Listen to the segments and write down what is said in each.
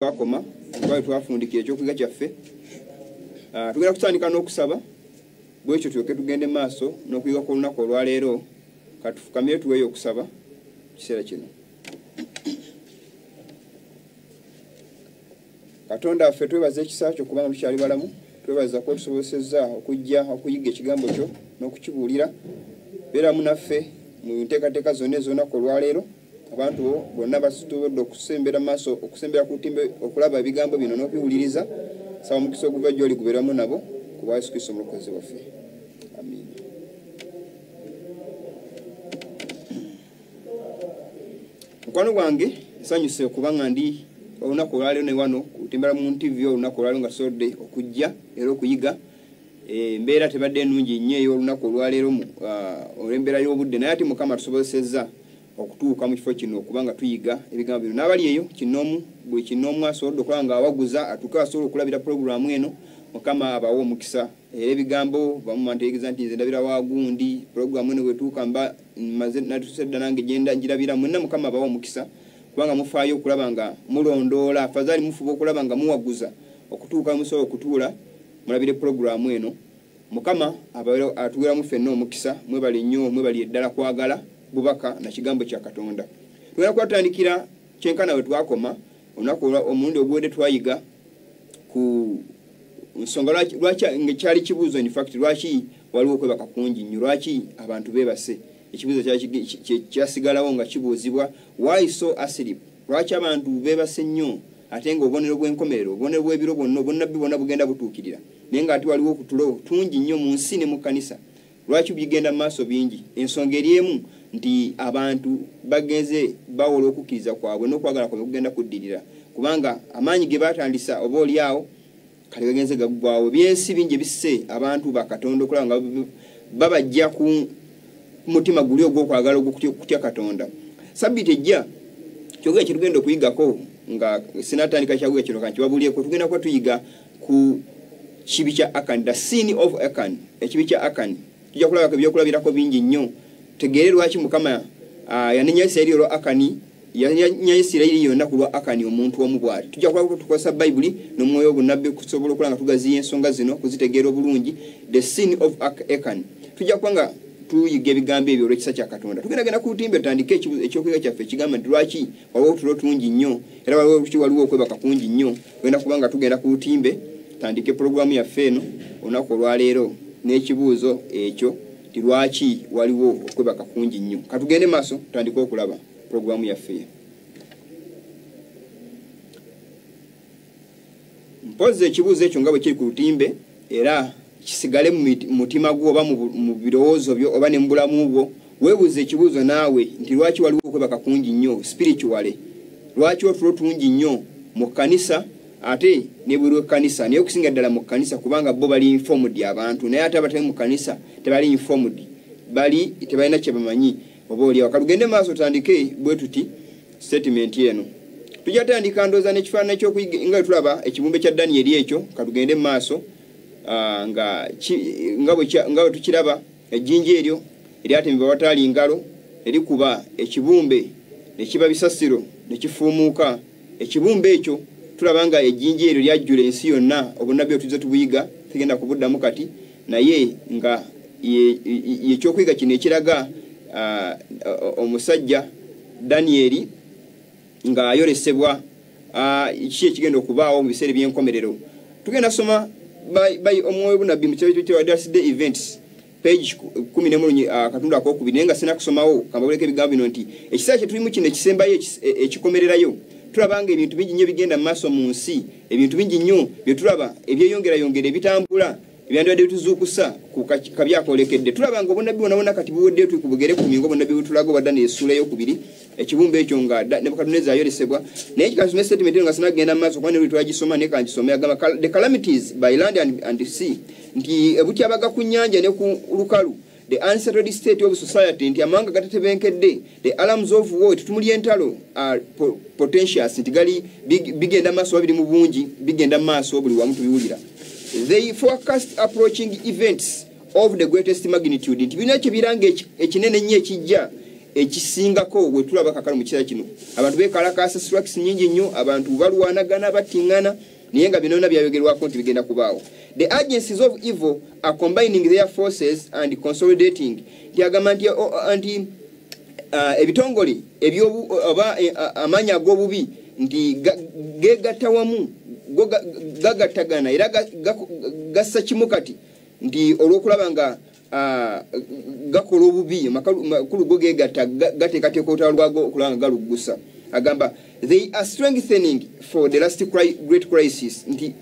twakoma twali twafundikira ekyokuyiga kyaffe tugenda kutandika n'okusaba bwekyo tulyoke tugende maaso n'okuyiga ku lunaku olwaleero katufukamire tuweeyo okusaba kiseera kino. Katonda waffe twebaza ekisa kyo kubanga tukyali balamu, twebaza ko tusobozesezza okujja okuyiga ekigambo kyo n'okukibuulira. Beera munaffe mu nteekateeka zonna ez'olunaku olwaleero. Abantu bonna basitudde okusembera maaso okusembera ku lutimbe okulaba ebigambo bino n'okubiwuliriza. Saba omukisa oguva gy'oli gubeeramu nabo ku bwa Yesu Kristo omulokozi waffe. Amiin. Mukwano gwange nsanyuse okubanga ndi olunaku olwaleero ne wano kutembera mu TV olunaku olwaleero nga tusobodde okujja era okuyiga. Embeera tebadde nnungi nnyo ey'olunaku olwaleero olw'embeera y'obudde, naye ate Mukama tusobozesezza okutuuka mu kifo kino okubanga tuyiga ebigambo bino. N'abali eyo kinoomu buli kinoomu asobodde okulaba nga awaguza atuuka asobola okulabira pulogulaamu eno. Mukama abawe omukisa era ebigambo bamu bantegeeza nti nze ndabira waagundi pulogulaamu eno bwetuuka mba maze natuse dda nange gyenda ngirabira. Mwenna Mukama abawe omukisa kubanga mufaayo okulaba nga mulondoola, afazaali mufuba okulaba nga muwaguza okutuuka musobola okutuula mulabire pulogulaamu eno. Mukama atuweeramu ffenna omukisa. Mwebale nnyo, mwebali eddala kwagala bubaka na kigambo kya Katonda. Tugenda kwatandikira kyenkana we twakoma olunaku omulundi oguwedde twayiga ku nsonga lwaki ngekyali kibuuzo, in fact lwaki waliwo okwebaka kungi nnyo, lwaki abantu beebase. Ekibuuzo kyasigalawo nga kibuuzibwa, why so asleep, lwaki abantu beebase nnyo ate nga obubonero bw'enkomerero, obubonero bw'ebiro bwonna, obunnabbi bwonna bugenda butuukirira, naye nga ate waliwo okutulo tungi nnyo mu nsi ne mu kkanisa. Lwaki bigenda mu maaso bingi? Ensonga eri emu nti abantu bagenze bawola okukkiriza kwabwe n'okwagala kwabwe kugenda kuddirira, kubanga amaanyi ge batandisa oba oliawo kale bagenze gaggwawo. Byensi bingi bisse abantu ba Katonda okulaba nga babajja ku mutima guli ogw'okwagala ogw'okutya Katonda. Sabbiiti ejja kyogera kye tugenda okuyigako nga sinatandika kyaguga kino kankibabuulyeko. Tugenda kuba tuyiga ku kibi kya Akani, the sin of Achan, ekibi kya Akani. Tujja kulaba ebyokulabirako bingi nnyo. Tegeere lwaki Mukama yanenya Isirayiri olwa Akani, yanenya Isirayiri yonna ku lwa Akani omuntu omu bw'ati. Tujja kulaba tukozesa Bayibuli n'omwoyo obunnabbi kusobola okulaba nga tugaziya ensonga zino kuzitegeera obulungi, the sin of Achan. Tujja kuba nga tuyiga ebigambo ebyo olw'ekisa kya Katonda. Tugendagenda ku lutimbe tutandike ekyokuyiga kyaffe ekigamba nti lwaki waliwo otulo tungi nnyo era waliwo okwebaka kungi nnyo. Tugenda kuba nga tugenda ku lutimbe tutandike pulogulaamu yaffe eno olunaku olwaleero n'ekibuuzo ekyo ti lwaki waliwo okwebaka kungi nnyo. Katugende maaso tutandike okulaba pulogulaamu yaffe. Mpozi ekibuuzo ekyo nga bwe kiri ku lutimbe era kisigale mu mutima gwo oba mu birowoozo byo oba ne mu bulamu bwo. Weebuuze ekibuuzo naawe nti lwaki waliwo okwebaka kungi nnyo spiritually, lwaki otulo tungi nnyo mu kkanisa ate ne buli w'ekkanisa, naye okusinga ddala mu kkanisa kubanga bo bali informed abantu, naye ate abatali mu kkanisa tebali informed, tebalina kye bamanyi oba oliawo. Katugende maaso tutandike bwe tuti statement eno. Tujja tandika ndooza n'ekifaananyi ekyokuyiga nga tulaba ekibumbe kya Danyeri ekyo. Katugende maaso nga bwe tukiraba ejjinja eryo eryatemebwa wataali ngalo erikuba ekibumbe ne kiba bisasiro ne kifuumuuka. Ekibumbe ekyo tulaba nga ejjinja eryo lyajjula ensi yonna. Obunnabbi otuzze tubuyiga tugenda kubuddamu kati, naye nga ekyokuyiga kino ekiraga omusajja Danyeri nga ayolesebwa kiki ekigenda okubaawo mu biseera eby'enkomerero. Tugenda soma omwoyo bunabbi mu kitabo kya Day Events page 11 katundu akokubiri, naye nga sina kusomawo kambabuleko ebigambo bino nti ekiseera kye tulimu kino ekisembayo ekikomererayo tulabanga ebintu bingi nnyo bigenda mu maaso mu nsi, ebintu bingi nnyo bye tulaba ebyeyongerayongera ebitambula ebyandibadde bituzuukusa ku kabi akolekedde. Tulabanga obunnabbi bwonna kati buweddeyo tuli ku bugere ku mingo obunnabbi butulaga obadda n'essuula ey'okubiri ekibumbe ekyo nga Nebukadduneeza ayolesebwa. Naye kikasome statement nga sinagenda mu maaso kuba ne twagisoma naye kankisome agamba the calamities by land and sea, nti ebutyabaga ku nnyanja ne ku lukalu, the unsettled state of society, nti amawanga gatatebenkedde, the alarms of war, tutumuli entalo are potentials, nti gali bigenda maaso babiri mu bungi bigenda maaso buli wamu tubiwulira. They forecast approaching events of the greatest magnitude, nti bino ekyo biranga ekinene nnyo ekijja ekisingako bwe tulaba kakalo mu kiseera kino abantu bekalakasa strikes nyingi nnyo abantu balwanagana batingana naye nga bino byayogerwako nti bigenda kubaawo. The agencies of evil are combining their forces and consolidating. Tiagamba nti ebitongole oba amanya ag'obubi nti gegatta wamu gagatagana era gassa kimu kati nti olw'okulaba nga gakola obubi makulu go gegatta gateekateeka olutalo lwago okulaba nga galuggusa. Agamba they are strengthening for the last great crisis nti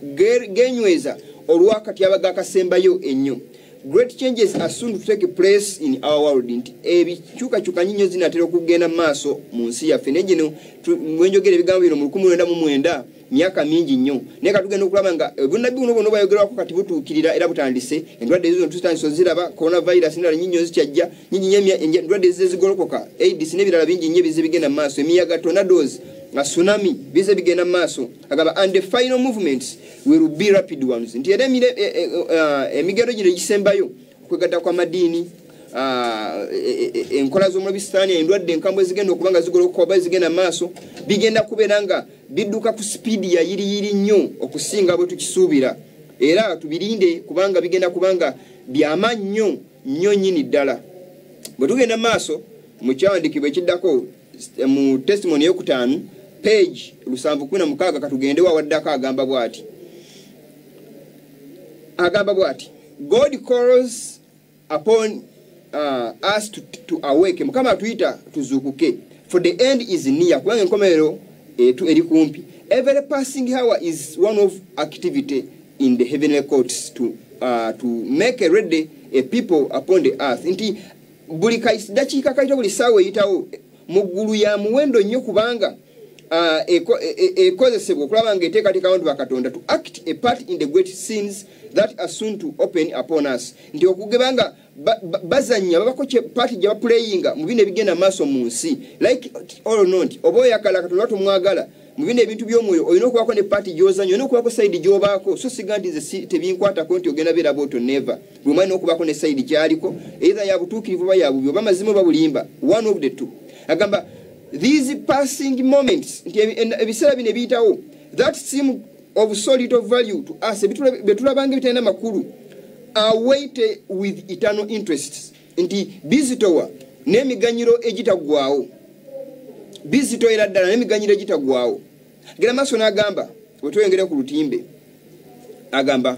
genyweza olwakati abaga akasembayo ennyo. Great changes are soon to take place in our world nti ebikyukakyuka nnyo zinatera okugenda mu maaso mu nsi yaffe naye gino mwenjogera ebigambo bino mu 1999 myaka mingi nnyo naye katugenda okulaba nga bunnabbi buno bwonna bwayogerwako kati butuukirira era butandise. Endwadde ezo tutandise oziraba coronavirus endala nyingi nnyo zikyajja nyingi nnyo endwadde ezizigolokoka AIDS n'ebirala bingi nnyo bize bigenda mu maaso emiyaga tornadoes na tsunami bize bigenda mu maaso. Agamba and the final movements will be rapid ones nti era emigero gino egisembayo okwegatta kwa madiini enkola z'omulabisitaani endwadde enkambwe zigenda okuba nga zigolokoka oba zigenda mu maaso bigenda kubeera nga bidduka ku sipiidi ya yiriyiri nnyo okusinga bwe tukisuubira era tubirinde kubanga bigenda kubanga by'amaanyi nnyo nnyini ddala. Bwe tugenda mu maaso mu kyawandiikibwa ekiddako mu testimony ey'okutaano page 716 katugende wawaddako agamba bw'ati God calls upon us to awake. Mukama atuyita tuzuukuke for the end is near kubanga enkomerero eri kumpi. Every passing hour is one of activity in the heavenly courts to make ready a people upon the earth nti buli dakiika kayita buli saawa eyitawo mu ggulu ya muwendo nnyo kubanga ekozesebwa okulaba nga eteekateeka abantu bakatonda to act a part in the great sins that are soon to open upon us nti okugebanga bazanya babako party gye baplayinga mu bino ebigenda maaso mu nsi like all not oba oyagala katonda tumwagala mu bino ebintu by'omwoyo olina okubako ne party gy'ozanya olina okubako side gy'obaako so siga nti tebinkwatako nti ogenda beera bwoto never buli mwalina okubako ne side gyaliko either ya butuukirivu oba ya bubi oba mazima oba bulimba one of the two. Agamba these passing moments nti ebiseera bino ebiyitawo that seem of so little value to us betulabanga bitalina makulu are weighted with eternal interests nti bizitowa n'emiganyiro egitagwawo bizito era ddala n'emiganyiro egitagwawo. Gera maaso n'agamba wetweyongere ku lutimbe agamba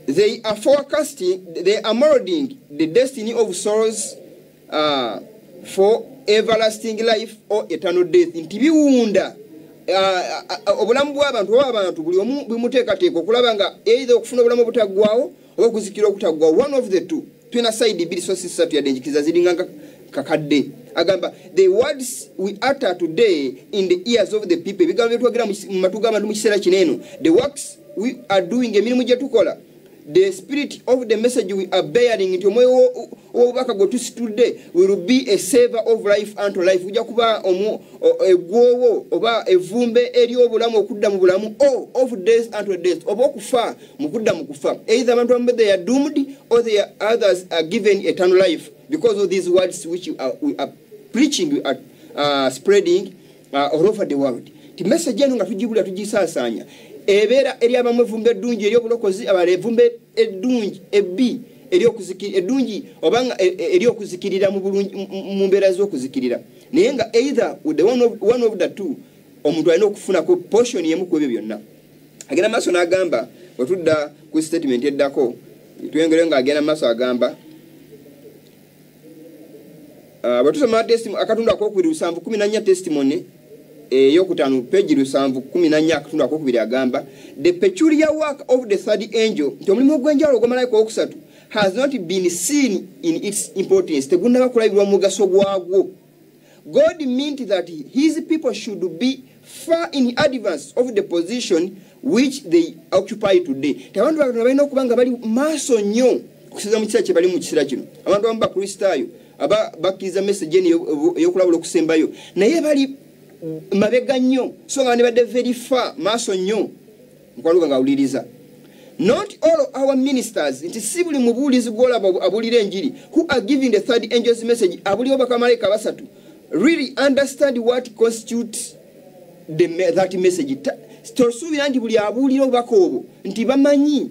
they are forecasting they are molding the destiny of souls for everlasting life or eternal death nti biwunda obulamu bw'abantu oba abantu buli omu bimuteekateeka okulaba nga either okufuna obulamu obutaggwawo oba okuzikira okutaggwawo one of the two twina side bbiri so sisatu yadde enjikiriza ziringa kakadde. Agamba the words we utter today in the ears of the people ebigambo byetwogera mu matu g'abantu mu kiseera kino eno the works we are doing emirimu gye tukola the spirit of the message we are bearing nti omwoyo w'obubaka gwe tusitudde will be a saver of life unto life ujja kuba egwowo oba evumbe ery'obulamu okudda mu bulamu of death unto death oba okufa mu kudda mu kufa either abantu abamu they are doomed or others are given eternal life because of these words which we are preaching we are spreading all over the world. Ti message eno nga tugibula tugisaasanya ebeera eri abamu evumba eddungi ery'obulokozi abala evumba eddungi ebbi eddungi obanga ery'okuzikirira mu mbeera z'okuzikirira naye nga either with the one of the two omuntu alina okufunako portion yemu ku ebyo byonna. Agenda maaso n'agamba wetudda ku statement eddako tuyongere nga agenda maaso agamba bwetusoma akatundu akokubiri 714 testimony eyokutaano page 714 akatundu akokubiri agamba the peculiar work of the third angel nti omulimu ogw'enjawulo ogw'amalayika owokusatu has not been seen in its importance tegunnaba kulabirwa mu mugaso gwagwo. God meant that his people should be far in advance of the position which they occupy today. Abantu balina okuba nga bali maaso nnyo okusinza mu kiseera kye bali mu kiseera kino. Abantu abamu bakristaayo aba bakkiriza message ey'okulabula okusembayo naye bali mabega nnyo so nga ne badde very far maaso nnyo nkwalo nga awuliriza. Not all our ministers, it is simply Mubulis Gola Abulire Njiri, who are giving the third angel's message, Abulioba Kamare Kawasatu, really understand what constitutes that message. Torsubi anti buli abuliro bakobo nti bamanyi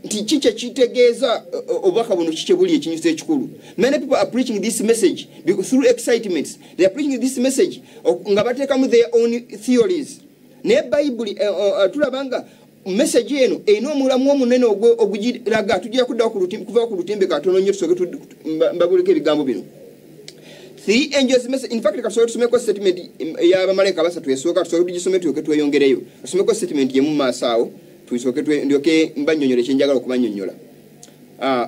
nti chiche chitegeza obaka buno chiche buli ekinyuso ekikulu. Many people are preaching this message because through excitement. They are preaching this message nga batekamu their own theories. Ne Bible tulabanga message eno eno omulamu omunene ogugiraga tujja kudda kuva ku lutimbe katono nnyo tusoke mbabulike ebigambo bino. Three angels message. In fact, kasobola tusomeko statement ya bamalayika basatu esooka tusobola tugisome tuyoke tweyongereyo. Tusomeko statement ye mu maaso tuisoke ndyoke mbanyonyole kyenjagala okubanyonyola.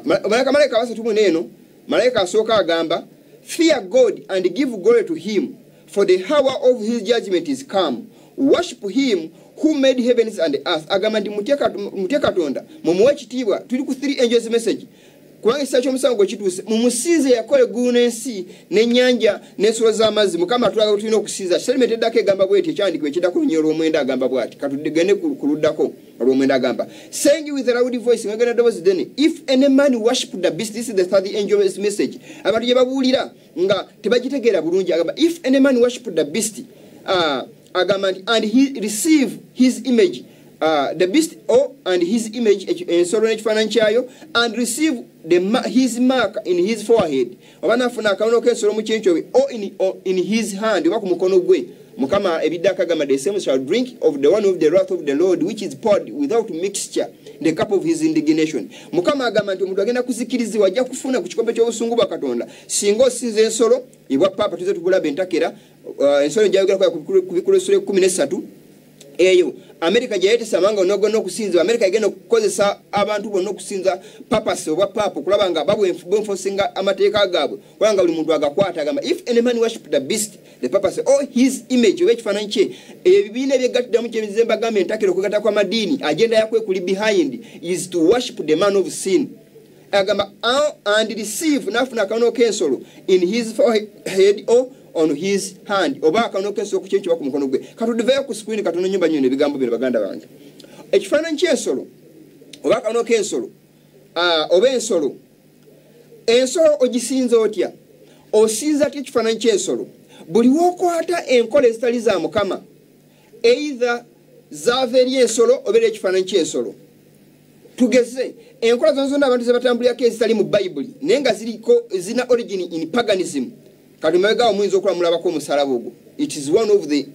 Malayika basatu mu neno malayika asooka agamba fear God and give glory to him for the hour of his judgment is come. Worship him who made heavens and earth. Agamba ndi mutye Katonda mumuwe ekitiibwa. Tuli ku three angels message. Kubanga ekisa ky'omusango kituse mumusinze yakole eggulu n'ensi n'ennyanja n'ensolo z'amazzi Mukama tulaga tulina okusinza. Statement eddako egamba bw'eti ekyandikibwa ekiddako olunyiri olw'omwenda agamba bw'ati katugende ku luddako olw'omwenda agamba saying with a loud voice ngagenda ddoboozi ddene if any man worship the beast. This is the third angel's message. Abantu gye babuulira nga tebagitegeera bulungi agamba if any man worship the beast agamba nti and he receive his image the beast and his image ensolo n'ekifaananyi kyayo and receive his mark in his forehead oba nafuna akawuno k'ensolo mu kyenkyobe in his hand oba ku mukono gwe Mukama ebiddako agamba the same shall drink of the one of the wrath of the Lord which is poured without mixture the cup of his indignation. Mukama agamba nti omuntu agenda kuzikirizibwa ajja kufuna ku kikombe ky'obusungu bwa Katonda singa osinza ensolo ebwa papa tuze tugulaba entakera ensolo njayogera ku Bikuloosero 13 eyo America jayete amanga onogona okusinza America igenda okukozesa abantu bonna okusinza papasi obwa papa kulaba nga babwenfosinga amateeka gaabwe kulanga buli muntu agakwata agamba if any man worship the beast the purpose or his image oba ekifaananyi kye ebibiina ebyegattiddamu kyebizemba gamba entakera okugata kwa madiini agenda yakwe kuli behind is to worship the man of sin agamba and receive nafuna akawuno k'ensolo in his forehead or on his hand oba akawuno k'ensolo ku kyenkyoba ku mukono gwe katudiveyo ku screen katono nyumba nyo ebigambo bino baganda bange ekifaananyi ky'ensolo oba akawuno k'ensolo oba ensolo ogisinza otya osinza ty ekifaananyi ky'ensolo buli wookwata enkola ezitali za Mukama either zaava eri ensolo oba eri ekifaananyi ky'ensolo tugeze enkola zonna abantu ze batambulirako ezitali mu Bible naye nga zina origin in paganism kalimega omuyinza okulamulabako omusalaba ogwo it is one of the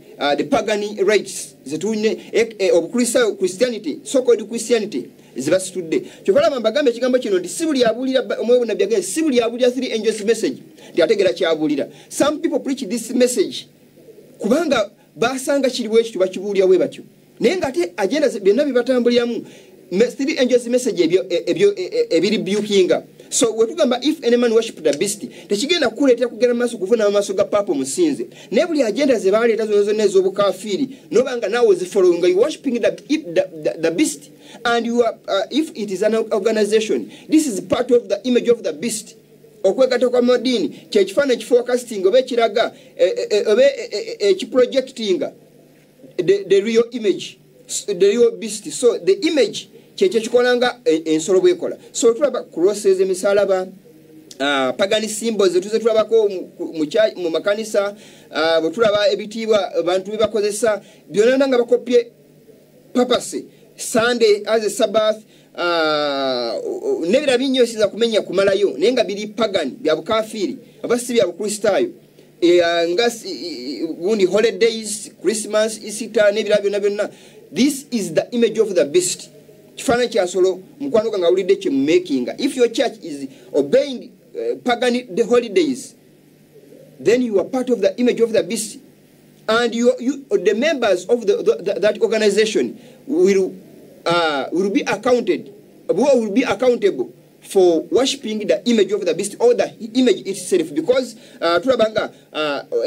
pagan rites zetune obukristaayo Christianity so-called Christianity zibasitudde kyokolaba mbagambe ekigambo kino nti si buli abulira omwe nabbi agamba si buli abulira three angels message ntiategera kyabulira. Some people preach this message kubanga basanga kiriwo ekyo bakibuulira bwe batyo naye nga ate agenda byonna bibatambuliramu three angels message ebiri bukinga. So wetugamba if any man worship the beast tekigenda kuleetera kugenda maaso kuvuna maaso ga papa omusinze naye buli agenda ze baleeta zonna ez'obukafiiri nobanga naawe ozifollowinga you worshiping the beast and you are, if it is an organization this is part of the image of the beast. Okwegatta kwa madiini kyekifaananyi kiforecasting oba ekiraga oba ekiprojectinga the real image the real beast. So the image kyekyo kikolanga ensolo bwekola. So tulaba crosses emisalaba pagan symbols tuze tulabako mu makanisa bwe tulaba ebitiibwa abantu bebakozesa byonna nga bakopye purpose Sunday as a Sabbath nebira binyo siza kumenya kumalayo naye nga biri pagan bya bukafiiri oba si bya bukristaayo nga gundi holidays Christmas Easter nebira byonna. This is the image of the beast. Kifaananyi kya nsolo mukwano gwange awulidde kye making. If your church is obeying pagan the holidays then you are part of the image of the beast and you the members of that organization will be accounted will be accountable for worshiping the image of the beast or the image itself because tulabanga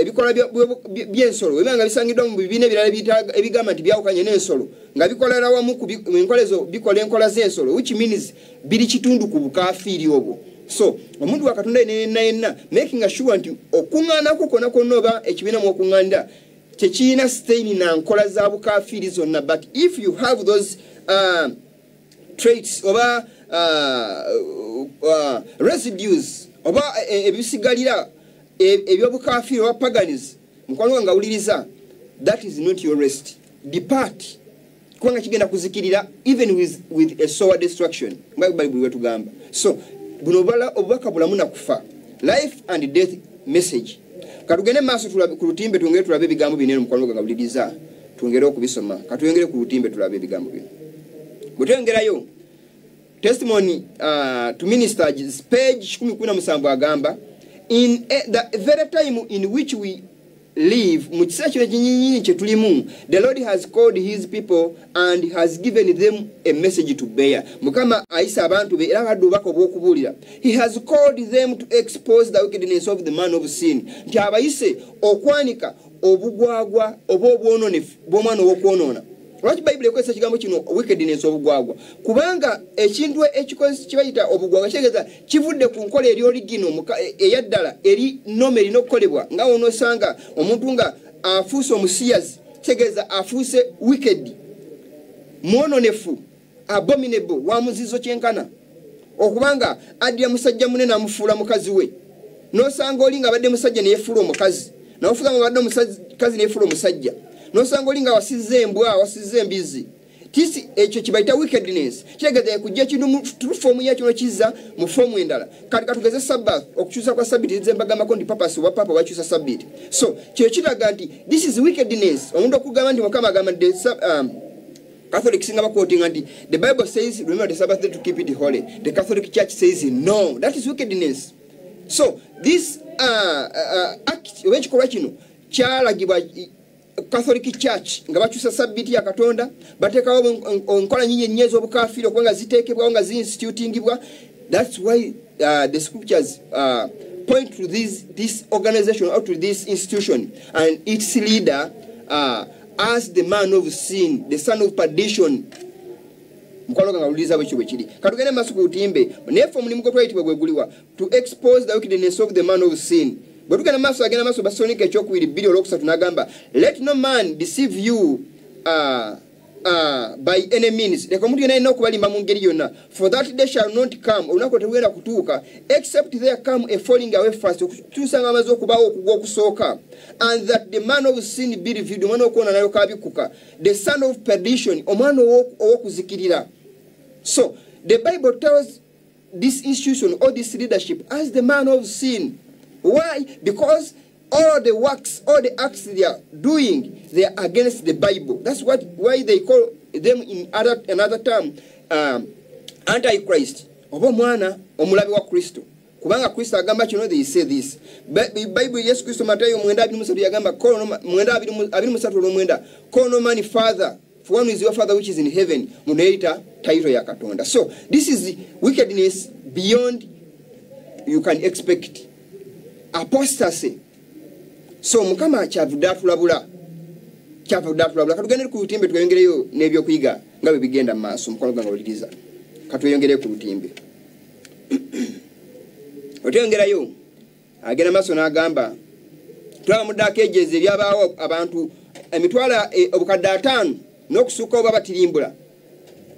ebikola by'ensolo ebanga bisangiddwa mu bibiina ebirala ebigamba nti byawukanye n'ensolo nga bikolera wamu ku enkola ezo bikola enkola z'ensolo which means biri kitundu ku bukafiiri obwo. So omuntu wa Katonda yenna making sure nti okuŋŋaanako konna konna oba ekibiina mu okuŋŋaanira tekiina stain na nkola za bukafiiri zonna but if you have those traits oba residues oba ebisigalira ebyobukafiri oba paganism mukwano nga uliriza, that is not your rest. Depart. Kubanga kigenda kuzikirira even with a sour destruction. Bible wetugamba. So buno obubaka bulamu na kufa. Life and death message. Katugende maaso ku lutimbe twongere tulabe ebigambo binene mukwano nga uliriza. Twongere okubisoma. Katuyongere ku lutimbe tulabe ebigambo bino. Butengerayo testimony to ministers page 17 agamba in the very time in which we live, the Lord has called his people and has given them a message to bear. He has called them to expose the wickedness of the man of sin. Lwaki Bible ekozesa kigambo kino wickedness obugwagwa? Kubanga ekintu ekikozi kibayita obugwagwa kitegeeza kivudde ku nkola eri origino eyaddala eri nome erina okukolebwa nga onosanga omuntu nga afuuse omusiyazi kitegeeza afuuse wicked mwononefu abominable wa muzizo kyenkana okubanga addira musajja munene amufuula mukazi we nosanga oli nga abadde musajja neyefuula omukazi nawofuuka nga abadde omukazi neyefuula omusajja nosanga oli nga wasize embwa wasize embizi tisi ekyo kibaita wickedness kitegeeza kujja kintu tufomu yakyo kiza mu fomu endala kati katugeze Sabbath okukyusa kwa Sabbath zembagamba ndi purpose wa papa wakyusa Sabbath so kyo kiraga nti this is wickedness omuntu okugamba ndi mukama agamba ndi Catholic singa quoting and the Bible says remember the Sabbath day to keep it holy. The Catholic Church says no, that is wickedness. So this act which correction kyalagibwa Catholic Church nga bakyusa Sabbath ya Katonda batekawo onkola nyinyi nyezo obukafiri okwenga zitekebwa nga zinstitutingibwa. That's why the scriptures point to this organization or to this institution and its leader as the man of sin, the son of perdition. Mkwano nga uliza bwe kiri katugende masuku utimbe nefo mulimu ko twayitibwa gweguliwa to expose the wickedness of the man of sin. But tugenda maso agenda maso basonike ekyokuwiri bbiri olwokusatu n'agamba let no man deceive you by any means. Leka omuntu yena alina okubalimba mu ngeri yonna for that day shall not come olunaku tetugenda kutuuka except there come a falling away first okutuusa nga amaze okubaawo okugwa okusooka and that the man of sin be revealed omwana okwona nayo kabikuka the son of perdition omwana ow'okuzikirira. So the Bible tells this institution or this leadership as the man of sin. Why? Because all the works, all the acts they are doing, they are against the Bible. That's why they call them in another term Antichrist. Oba mwana omulabi wa Kristo. Kubanga Kristo agamba kino they say this. Bible Yesu Kristo Matayo 9:23 yagamba call no man father, for one is your father which is in heaven. Muneita title ya Katonda. So this is wickedness beyond you can expect. Apostasy. So mukama kyavudatulabula katugende ku lutimbe tweyongereyo n'ebyo kuyiga nga bwe bigenda mu maaso mukono gwange oliriza katweyongere ku lutimbe otweyongerayo agenda maaso n'agamba tulaba mu Dark Ages ebyabaawo abantu emitwala obukadde 5 n'okusukka oba batirimbula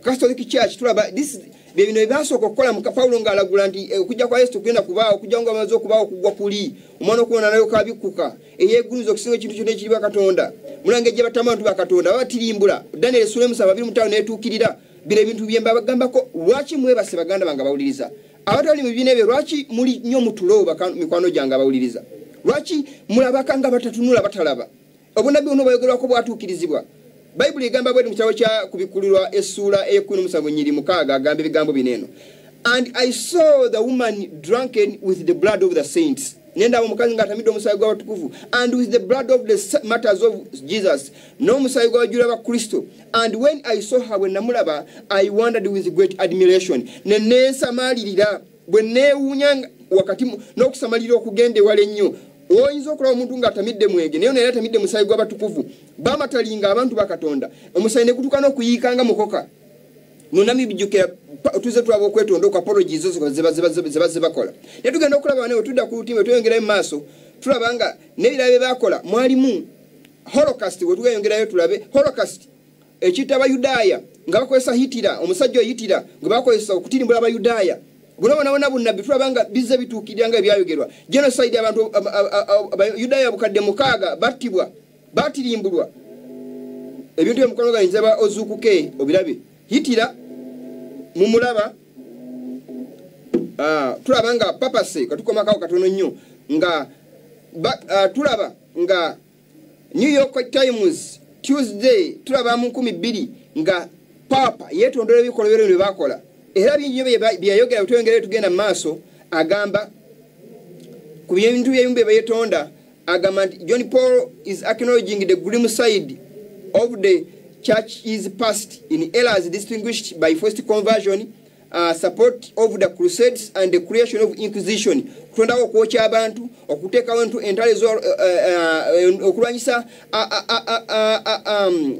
Catholic Church tulaba this bino byasooka okukola mu Paulo ng'alagula nti okujja kwa Yesu kugenda kubaawo okujja nga amaze okubaawo okugwa kuli omwana okuwona nayo kabikuka eyeeguluza okusinga ekintu kyonna ekiri Katonda mulange gye batamu abantu ba Katonda batirimbula Daniel Sule 7:5 neetuukirira bino ebintu byemba bagambako lwaki mwebase baganda bange bawuliriza abatali mu bibiina ebyo lwaki muli nnyo mutulo mikwano gyange abawuliriza lwaki mulabaka nga batatunula batalaba obunabbi buno bayogerwako bwatuukirizibwa Bible igamba bwe mu kitabu kya kubikulirwa essula 17:6 agamba ebigambo bineno and I saw the woman drunken with the blood of the saints nenda omukazi nga atamidde omusaayi gw'abatukuvu and with the blood of the martyrs of Jesus n'omusaayi gw'abajulira ba Kristo and when I saw her when namulaba I wondered with great admiration nensamalirira bwe neewuunya wakati n'okusamalira okugenda ewala ennyo oyinza okulaba omuntu ng'atamidde mwenge naye naye atamidde musaayi gw'abatukuvu bamatalinga abantu ba Katonda omusaayi ne kutuuka n'okuyiikanga mukoka nonami bijjukira tuze tulaba okwetonda apologies zo ziba bakola naye tugenda okulaba ne tudda ku lutimbe tweyongerayo mu maaso tulaba nga n'ebirala bye bakola mwalimu holocaust we tugayongerayo tulabe holocaust ekiyita Abayudaaya nga bakozesa Hitler omusajja Hitler nga bakozesa okutirimbula abayudaaya bona bunabbi tulabanga bize bituukirira nga ebyayogerwa genocide abantu abayudaaya bukadde mukaaga battibwa batirimbulwa ebintu emukono ganyiza ba ozukuke obirabe Hitler mumulaba tulabanga papase katukomakawo katono nnyo nga tulaba nga New York Times Tuesday tulaba mu 12 nga papa yetondera ebikolobero bye bakola era binyo byayogera bitwengere tugenda maaso agamba ku bintu byeyumbe bayetonda agamba John Paul is acknowledging the grim side of the church's past in errors distinguished by forced conversion, support of the crusades and the creation of inquisition. Kutonda okwocha abantu okuteka abantu entale zo okulwanyisa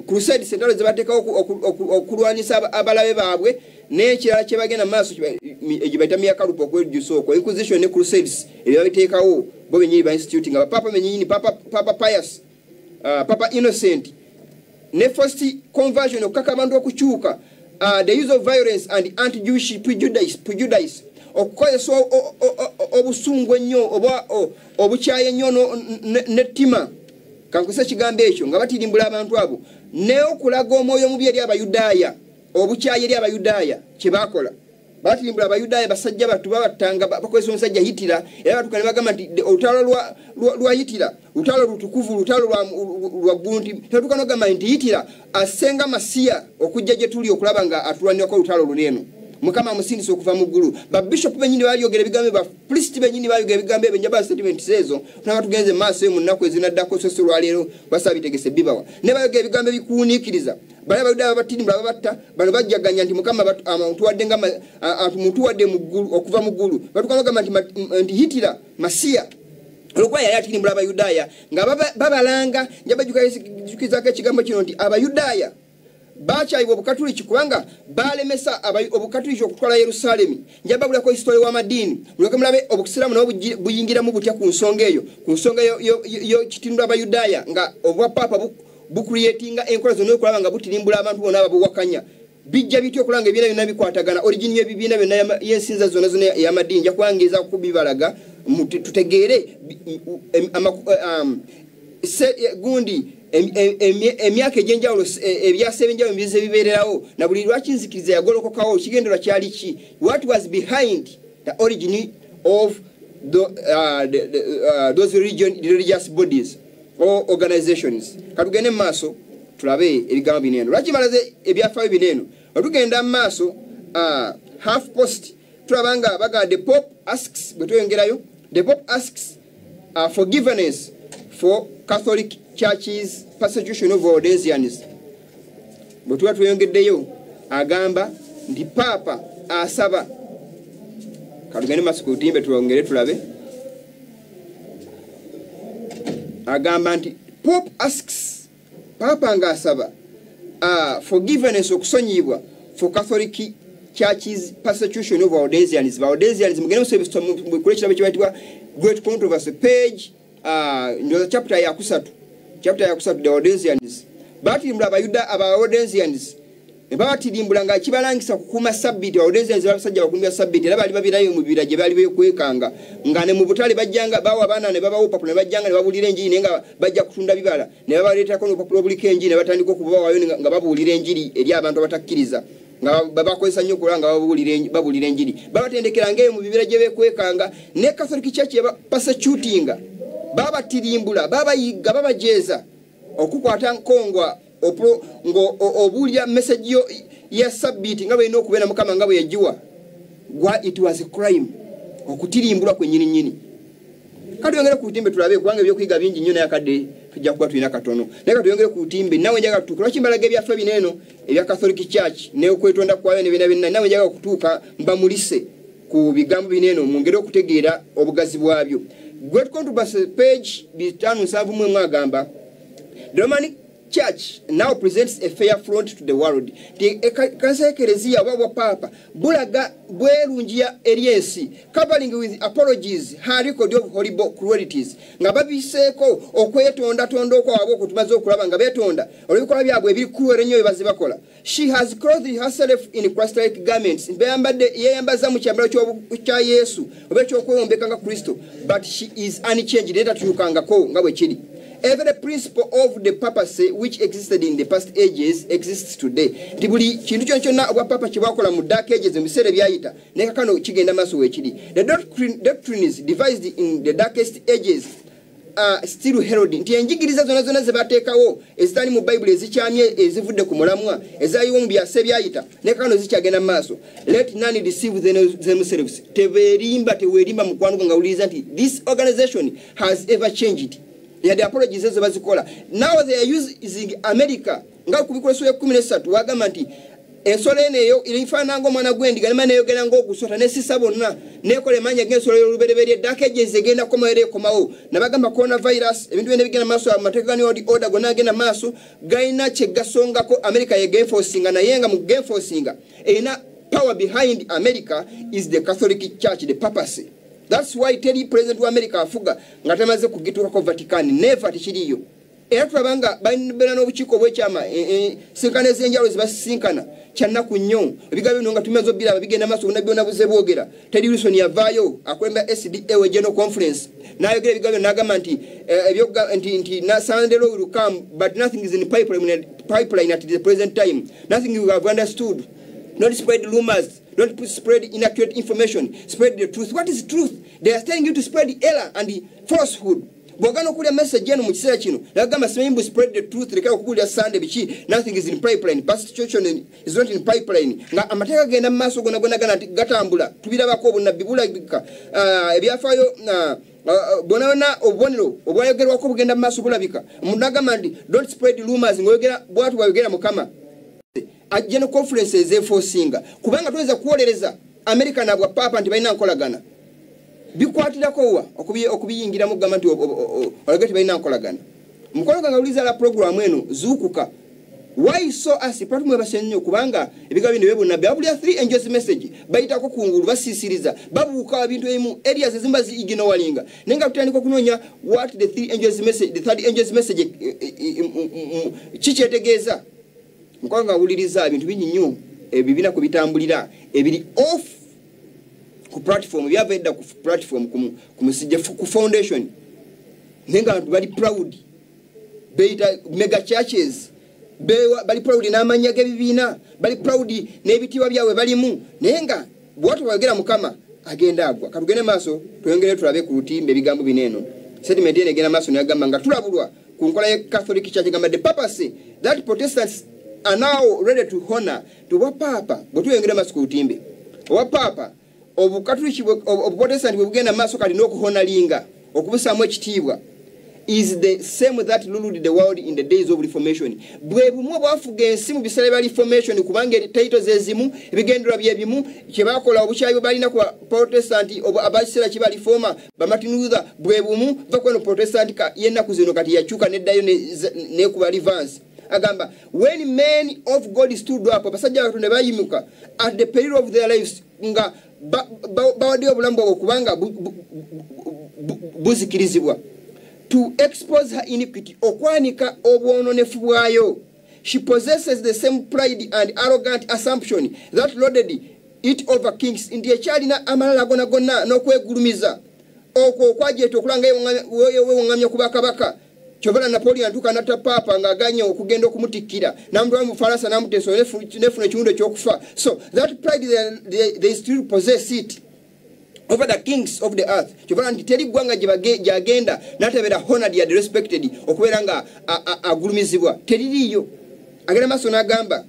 crusades entale zebateka okulwanyisa abalabe baabwe n'ekirala kye bagenda maaso egibaita myaka lupo kwejusoko inquisition ne crusades ebibitekawo bo benyiri ba instituting papa benyini papa Pius papa Innocent ne first conversion okaka abantu okuchuka the use of violence and anti-Jewish prejudice okukozesa obusungu ennyo obukyaye nnyo nettima kankuse kigambo ekyo nga batirimbula abantu abo ne okulaga omwoyo mubi eri abayudaaya obukyaye eri abayudaaya kye bakola batirimbula abayudaaya basajja batu babatanga bakozesa omusajja Hitler era batukane bagamba nti olutalo lwa Hitler lutalo lutukuvu lutalo lwa gunti tetukano gamba nti Hitler asenga Masiya okujja gye tuli okulaba nga atulwanira ko lutalo luneno mukama musindise okuva mu ggulu ba bishop benyini balyogera ebigambo ba priest benyini balyogera ebigambo ebenjaba statement sezo tunaba tugenze maaso mu nnaku ezinaddako soso lwaleero basabitegese bibawa ne bayogera ebigambo bikuunikiriza bali abayudaaya batirimbula babatta bano bajjaganya nti mukama mutuwadde nga mutuwadde mu ggulu okuva mu ggulu batukano gamba nti Hitler Masiya olwokuba yali atirimbula abayudaaya nga babalanga njabajukizako ekigambo kino nti abayudaaya bakyayibwa obukatuliki kubanga balemesa obukatuliki okutwala Yerusalemu njababulako historia w'amadiini muleke mulabe obusiraamu nabo buyingiramu butya ku nsonga eyo yo kitindula abayudaaya nga obwa papa bucreatinga enkola zonna okulaba nga butirimbula abantu bonna ababuwakanya bijja bityo okulanga ebibiina byonna bikwatagana origini y'ebibiina byonna yensinza zonna ey'amadiini nja kubangeeza kubibalaga tutegeere gundi emyaka egyenjawulo ebyasa ebyenjawulo mbize bibeererawo na buli lwakinzikiriza yagolokokawo kigenderwa kyali ki what was behind the origin of those religious bodies or organizations. Katugende maaso tulabe ebigambo bineno lwaki malaze ebyafaayo bineno otugenda maaso half post tulabanga baga the Pope asks betwengerayo the Pope asks forgiveness for Catholic Church's persecution of Waldensians. Bwetuba tuyongeddeyo agamba ndi papa asaba katugende maaso ku timbe tulongere tulabe agamba nti Pope asks papa nga asaba forgiveness okusonyibwa for Catholic Church's persecution of Waldensians. Waldensians mugende musebiso kule kirabo kibatibwa Great Controversy page ndoza chapter ya kusatu the Waldensians batirimbula abayuda aba Waldensians batirimbula nga kibalangisa kukuma sabiti Waldensians babasajja bakumya sabiti era bali babirayo mu bibira gye bali bekwekanga nga ne mu butale bajjanga bawa abana ne babawo papu ne bajjanga ne babulira enjiri nga bajja kutunda bibala ne babaleetako n'opapula obulika enjiri ne batandika okubawayo nga babulira enjiri eri abantu abatakkiriza nga babakozesa nnyo okulanga babulira enjiri babatendekera ngaeyo mu bibira gye bekwekanga ne Catholic Church persecutinga babatirimbula babayiga babajeeza okukwata nkongwa obulya message ya sabiti nga balina okubeera mukama nga bwe yagiwa it was a crime okutirimbula kwennyini katuyongere ku timbe tulabe kubanga ebyokuyiga bingi nnyo nayakadde tujja kuba tulina katono naye katuyongere ku timbe nawe njaga kutuuka lwaki mbalaga ebyaffe bineno ebya Catholic Church ne okwetonda kwayo ne bina nawe njaga kutuuka mbamulise ku bigambo bineno mwongere okutegeera obugazi bwabyo. Great Controversy page 571 agamba Church now presents a fair front to the world. The Kanisa Eklezia wa Papa bulaga bwerunjia eriensi covering with apologies her record of horrible cruelties nga babiseko okwetonda tondoko abo kutumaze okulaba nga betonda olubikola byabwe ebiri cruel ennyo bazibakola. She has clothed herself in Christ-like garments mbeyambadde yeyambaza mu kyambalo kya Yesu oba ekyokweyambeka nga Kristo, but she is unchanged era tuyukangako nga bwe kiri. Every principle of the papacy which existed in the past ages exists today. Tibuli kintu kyonna obwa papa kibwakola mu dark ages mu biseera byayita neka kano kigenda maaso weekiri. The doctrines devised in the darkest ages are still held. Nti enjigiriza zonna ze bateekawo ezitali mu Bible ezikyamye ezivudde ku mulamwa ezayiwo mu byase byayita neka kano zikyagenda maaso. Let none deceive themselves. Teweerimba mukwano nga uliza nti this organization has ever changed. They had apologies as bazikola. Now they are using America. Nga kubikola so ya 13 wagamba nti ensolo eneyo ilifana ngo mwana gwendi galima neyo gena ngo kusota ne sisabonna nekole manya gensolo y'olubereberye dakaje zegenda komaere komawo nabagamba coronavirus ebintu bene bigenda maso amatekani order gona agenda maso gaina chegasongako America ye game forcinga na yenga mu game forcinga ena power behind America is the Catholic Church, the papacy. That's why Teddy President wa America afuga ngatamaze kugituka ko Vatican never tikiriyo. Era twabanga banibera no buchiko bwechama sinkane zenjalo zibasinkana channa kunyo ebigabe bino nga tumezo bila bigenda maso na byona buze bwogera. Teddy Wilson yavayo akwenda SDA we General Conference nayo gere bigabe nagamba nti ebyoga nti na Sandero will come but nothing is in pipeline at the present time. Nothing you have understood. Not spread rumors. Don't spread inaccurate information. Spread the truth. What is truth? They are telling you to spread the error and the falsehood. Bogano kulia message yenu mu kiseera kino. Nagamba semimbu spread the truth. Lekao kulia Sunday bichi. Nothing is in pipeline. Past situation is not in pipeline. Nga amateka genda maso gona gatambula. Tubira bako na bibula bika. Ebyafayo bonana obonero obwayogerwa ko bugenda maso bulabika. Munagamba ndi don't spread rumors ngoyogera bwatu bayogera mukama. General conferences enforcinga kubanga tuweza kuolereza America na bwa papa nti balina nkolagana bikwatirako wa okubiyingira mu gama nti olagati balina nkolagana mukolo nga uliza la program eno zukuka why so as platform basenyo kubanga ebiga bino bebona babulya 3 angels message bayita ko kungulu basisiriza babuka bintu emu areas zimbazi igino walinga nenga tutandika kunonya what the 3 angels message the third angels message chichetegeza Mkwanga uliriza ebintu binyinyo ebibina kubitambulira ebiri off ku platform byavenda ku platform kumusije ku foundation nenga abantu bali proud beita mega churches bali proud n'amanya gebibina bali proud n'ebitiwa byawe balimu nenga bwatu bagera mukama agenda agwa katugene maso tuyongere tulabe ku lutimbe bigambo bineno sentiment ene gena maso nyagamba nga tulabulwa ku nkola ya Catholic Church gamba the papacy that Protestants are now ready to honor to what papa but we ngere masko utimbe what papa obu Catholic obu Protestant bugenda maso kali no kuhona linga okubusamu ekitibwa is the same that ruled the world in the days of Reformation bwe bumwe bwafuga ensimu bisale bali Reformation kubanga titles ezimu ebigendera byebimu kyebakola obukyayo balina ku Protestant abasira kibali former ba Martin Luther bwe bumu bakweno Protestant ka yena kuzino kati yachuka neddayo ne ku advance agamba when men of God stood up basajja batonde bayimuka at the peril of their lives nga bawadi obulambo okubanga buzikirizibwa to expose her iniquity okwanika obwononefu bwayo she possesses the same pride and arrogant assumption that loaded it over kings ndiye kyalina amalala gonna n'okwegulumiza okwo kwajeeta okulanga wewe ngamya kubakabaka Chovala Napoleon tuka nata papa ngaganya okugenda okumutikira namutwa mu Faransa namuteso nefune kiwundo kyokufa so that pride they still possess it over the kings of the earth chovala ntiteri gwanga jagenda natebera honored and respected okubeera nga agulumizibwa teririyo agenda maso nagamba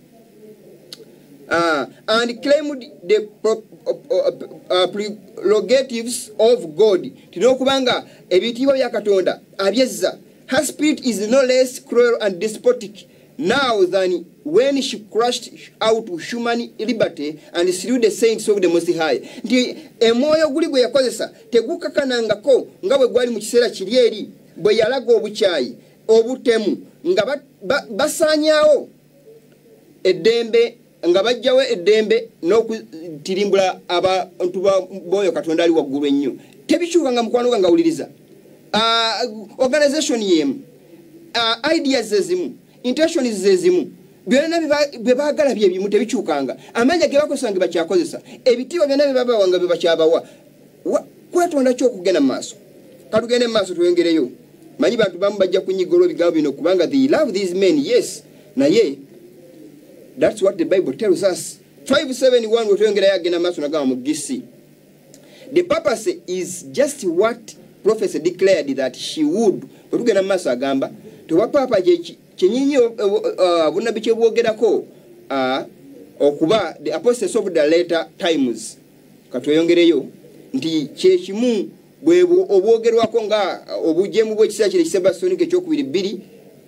and claimed the prerogatives of God tinokubanga ebitiibwa bya Katonda abyezza. Her spirit is no less cruel and despotic now than when she crushed out human liberty and slew the saints of the Most High. Ndi emoyo guli gwe yakozesa tegukakanangako nga bwe gwali mu kiseera kiri eri bwe yalaga obukyayi obutemu nga basaanyaawo eddembe nga bajjawo eddembe n'okutirimbula abantu b'oyo Katonda ali waggulu ennyo tebikyuka nga mukwano nga wuliriza organization yemu ideas zezimu intentions zezimu byonna bye baagala bye bimu tebikyukanga amanya ge bakozesa bakyakozesa ebitiibwa byonna bye babawa nga bye bakyabawa Katonda ky'okugenda mu maaso katugende mu maaso tuyongereyo manyi bantu bamu bajja kunyigolwa ebigambo bino kubanga they love these men yes naye that's what the Bible tells us 571 wetuyongerayo agenda mu maaso nagamba mu gisi the purpose is just what prophecy declared that she would otugenda mu maaso agamba tewapapa kyenyinyi bunabi kyebwogerako okuba the apostles of the later times katweyongereyo nti kyekimu bwebo obwogerwako nga obujemu bw'ekiseera kino Sebastonike ekyokubiri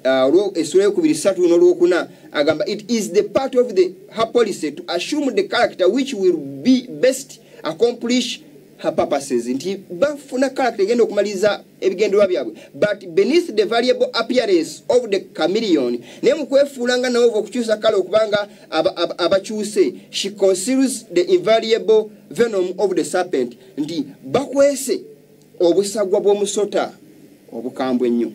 2 essula y'okubiri 3 n'olwokuna agamba it is the part of her policy to assume the character which will be best accomplish her purposes nti bafuna character egenda okumaliriza ebigendererwa byabwe but beneath the variable appearance of the chameleon naye mu kwefuulanga nawo okukyusa kale okubanga abakyuse she conceals the invariable venom of the serpent nti bakwese obusagwa bw'omusota obukambwe ennyo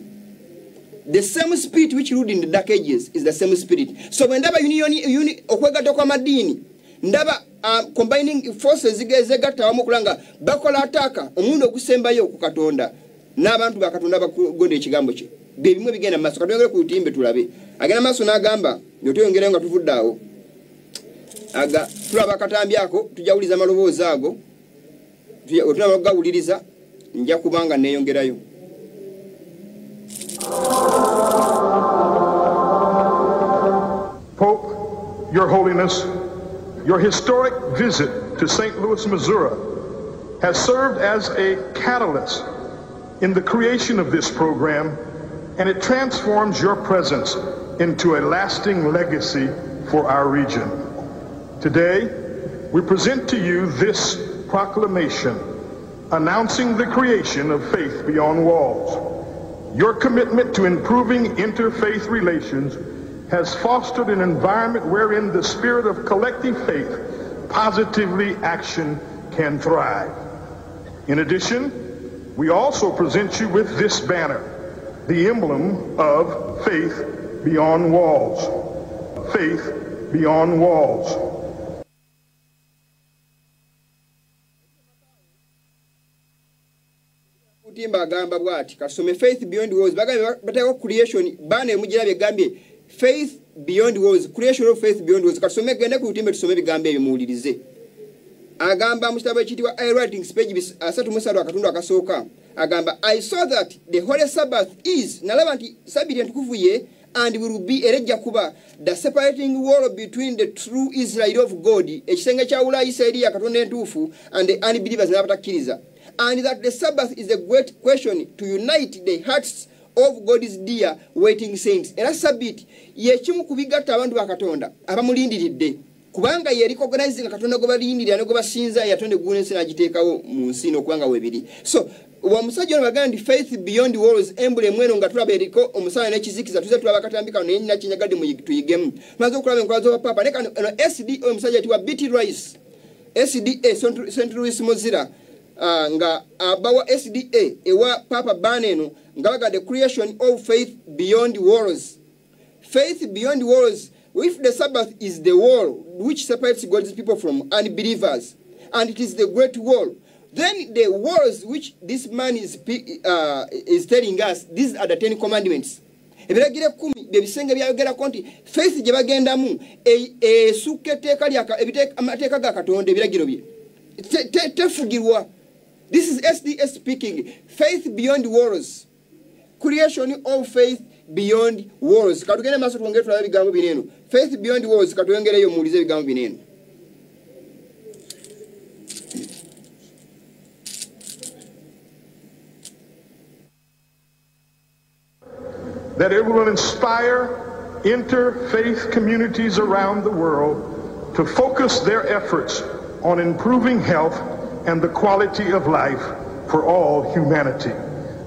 the same spirit which ruled in the dark ages is the same spirit so bwe ndaba union okwegatta kw'amadiini ndaba combining forces zigezegatta wamu okulanga bakola ataka omundi ogusembayo ku Katonda n'abantu ba Katonda bagonda ekigambo kye bye bimwe bigenda mu maaso katuyongere ku lutimbe tulabe agenda maaso n'agamba yotuyongereyo nga tuvudde awo tulaba akatambyako tujawuliza amaloboozi ago otulaba okugawuliriza nja kubanga neeyongerayo Pope, Your Holiness, your historic visit to St. Louis, Missouri has served as a catalyst in the creation of this program, and it transforms your presence into a lasting legacy for our region. Today, we present to you this proclamation announcing the creation of Faith Beyond Walls. Your commitment to improving interfaith relations has fostered an environment wherein the spirit of collective faith, positively action can thrive. In addition, we also present you with this banner, the emblem of Faith Beyond Walls. Faith Beyond Walls. Kutimba agamba bwati kasome Faith Beyond Walls batako creation bana emujirabye gambye Faith Beyond Walls, creation of Faith Beyond Walls. Kasome genda ku lutimbe tusome bigambo ebyo muwulirize. Agamba mu kitabo ekiyitibwa I Writings page 3 akatundu akasooka. Agamba I saw that the Holy Sabbath is nalaba nti sabiti entukuvu ye and will be erejja kuba the separating wall between the true Israel of God ekisenge kyawula Isirairi ya Katonda entuufu and the unbelievers n'abatakkiriza. And that the Sabbath is a great question to unite the hearts of God's dear waiting saints. Era sabiti yekimu kubigatta abantu ba Katonda abamulindiridde kubanga ye recognizing Katonda go balindirira ne go basinza yatonde gunensi n'agiteekawo mu nsi n'okubanga webiri. So wa musajja ono bagandi Faith Beyond Walls emblem mweno nga tulaba eriko omusana n'ekizikiza tuze tulaba katambika ne nyina kinyagadde mu tuyigemu. Maze okulaba enkwazo wa papa ne kano SD omusajja atiwa BT Rice SDA St. Louis Mozilla nga abawa SDA ewa papa baneno nga baga the creation of Faith Beyond Walls. Faith Beyond Walls, if the Sabbath is the wall which separates God's people from unbelievers, and it is the great wall, then the walls which this man is telling us, these are the 10 commandments. Ebiragiro 10 bebisenge byayogera konti faith gye bagendamu esuke teeka lyaka amateeka ga Katonda ebiragiro bye tefugirwa. This is SDS speaking. Faith Beyond Walls, creation of Faith Beyond Walls. Katugende maaso twongere tulaba ebigambo bineno. Faith Beyond Walls katuyongereyo muwulize ebigambo bineno. That it will inspire interfaith communities around the world to focus their efforts on improving health and the quality of life for all humanity.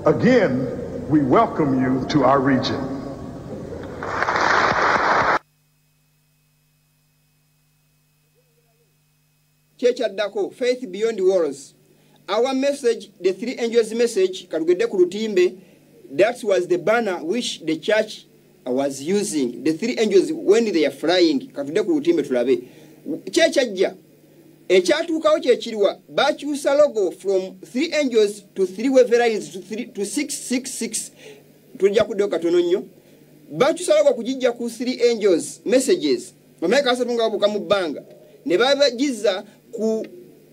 Again, we welcome you to our region. church addako faith beyond walls. Our message, the three angels message, katugedde ku lutimbe, that was the banner which the church was using. The three angels when they are flying, katugedde ku lutimbe tulabe. Church ajja ekyatuukawo kyekiriwa bakyusa logo from three angels to three wavelines to 666. Tujja kuddeyo katono nnyo. Bakyusa logo kugijja ku three angels messages. Bamalayika asatu nga babuuka mu bbanga ne babagiza ku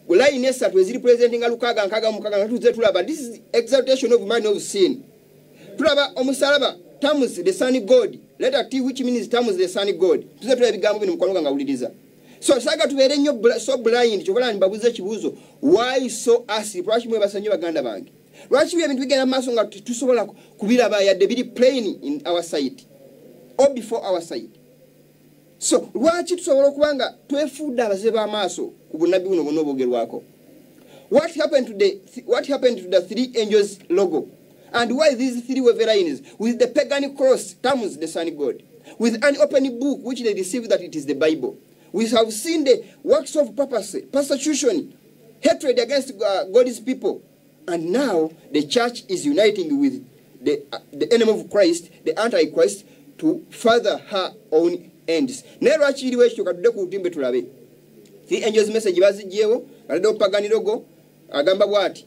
line esatu eziri presenting Lukaga nkaga mukaga natuze tulaba. This is exaltation of man of sin. Tulaba omusalaba Tammuz the sun god, letter T which means Tammuz the sun god. Tuze tulaba ebigambo bino mukono nga uliriza. So saga tubeere nnyo so blind chokola nibabuze kibuzo, why so asleep? Lwaki mwe basanyo baganda bange? Lwaki ebintu bigenda maaso nga tusobola kubiraba yadde biri plain in our sight or before our sight? So lwaki tusobola okubanga twefuudde abaze b'amaaso ku bunabbi buno bwonna obwogerwako? What happened to the three angels logo? And why these three wavelines with the pagan cross, Tammuz the sun god, with an open book which they deceive that it is the Bible? We have seen the works of persecution, hatred against God's people, and now the church is uniting with the enemy of Christ, the Antichrist, to further her own ends. Nero achiriwe ekyo katudde ku lutimbe tulabe. The angels message bazijjeewo balade opagani logo agamba bwati.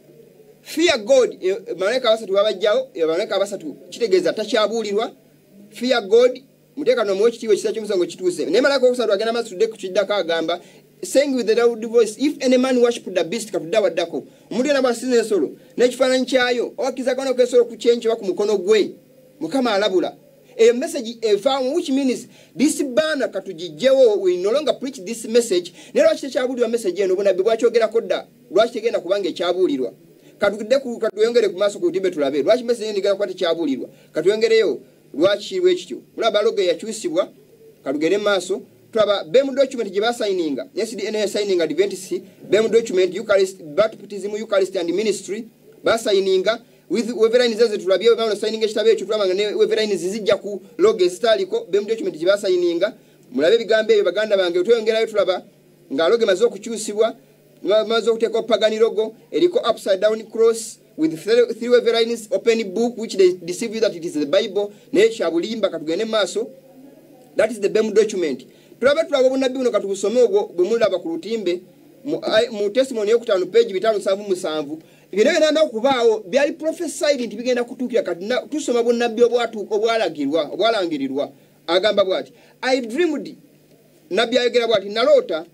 Fear God, malayika abasatu babajjawo, malayika abasatu kitegeeza takyabulirwa. Fear God, muteeka no mwekitiibwa ekisa ky'omusango kituuse. Naye malayika okusatu agenda masudde ku kiddako agamba, saying with a loud voice, if any man worship the beast katudde awaddako, omuntu yena bw'asinza ensolo n'ekifaananyi kyayo owakkirizaako n'okwesolo ku kyenki oba ku mukono gwe, Mukama alabula. A message evaamu, which means this banner katugijjewo, we no longer preach this message. Ne lwaki tekyabulirwa message eno obunabbi bwakyogerako dda, lwaki tegenda kubanga ekyabulirwa? Katuyongere ku maaso ku lutimbe tulabe. Lwaki message eno egenda kuba tekyabulirwa? Katuyongereyo lwaki bwekityo. Mulaba logo yakyusibwa, katugende maaso. Tulaba BEM document gye basayininga. SDN signing Adventist, BEM document Eucharist, baptism, Eucharist and ministry basayininga. With wavelines ze tulabye bano signing ekitabo ekyo tulabanga ne wavelines zijja ku logo ezitaliko BEM document gye basayininga. Mulabe bigambo ebyo baganda bange tweyongerayo tulaba nga logo maze okukyusibwa, maze okuteeka opagani logo eriko upside down cross with three wavelines, open book which they deceive you that it is the Bible, ne kyabulimba katugende maaso. That is the BEM document. Tulaba obunabbi buno katubusome obwo bwe mulaba ku lutimbe mu testimony y'okutaano page 577. Bino byonna okubaawo byali prophesied nti bigenda kutuukira kati tusoma bunnabbi obwalangirirwa. Agamba bw'ati, I dreamed, nabbi ayogera bw'ati, naloota